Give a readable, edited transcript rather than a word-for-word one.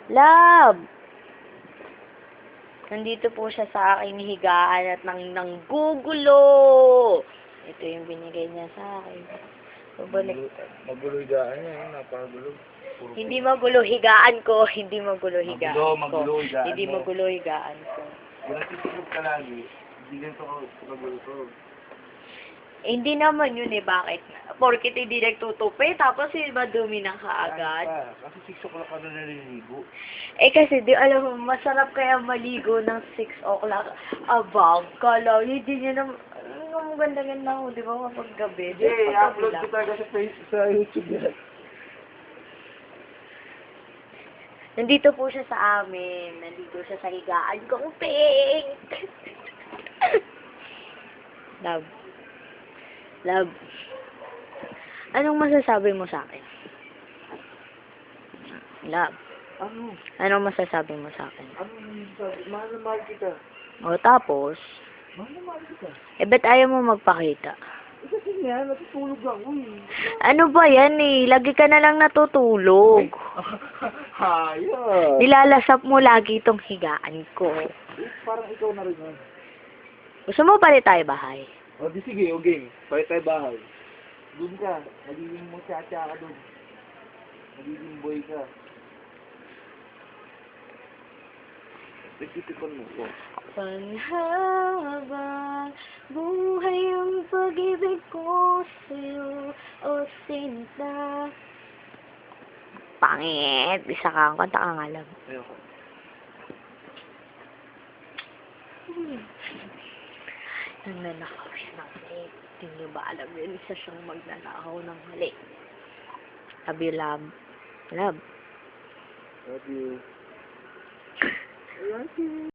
Love! Nandito po siya sa aking higaan at nanggugulo. Ito yung binigay niya sa akin. Babalik. Magulo higaan niya, napakagulo. Hindi magulo higaan ko. Hindi magulo higaan ko. Magulo higaan Hindi mo. magulo higaan ko. Kung natutulog ka lagi, hindi ganito ka magulo ko. Hindi naman yun eh. Bakit? Porkit hindi nagtutupi, tapos iba dumi na kaagad. Kasi 6 o'clock ka na naliligo. Eh kasi, di alam mo, masarap kaya maligo ng 6 o'clock. Abang, kala, hindi niya naman, ang ganda-ganda ko, di ba, kapag gabi. I-upload ko talaga sa Facebook, sa YouTube yan. Nandito po siya sa amin. Nandito siya sa higaan kong pink. Love. Love. Anong masasabi mo sa akin? Love. Ano? Anong masasabi mo sa akin? Mahal na mahal kita. O tapos, Mahal na mahal kita. eh ba't ayaw mo magpakita? Kasi nga, natutulog ako eh. Ano ba yan eh? Lagi ka na lang natutulog. Hayop. Nilalasap mo lagi itong higaan ko. Parang ikaw na rin yan. Gusto mo palit tayo bahay? O di sige, okay. Palit tayo bahay. Doon ka. Magiging muchacha ka doon. Magiging boy ka. Nagtitipan mo ko. Panhabang buhay ang pag-ibig ko sa'yo, o sinta. Pangit! Isa ka ang kanta ka nga lang. Ayoko. Nagnanakaw siya ng mali. Hindi niyo ba alam yun? Isa siyang magnanakaw ng mali. Love you, love. Love. Love you. I love you.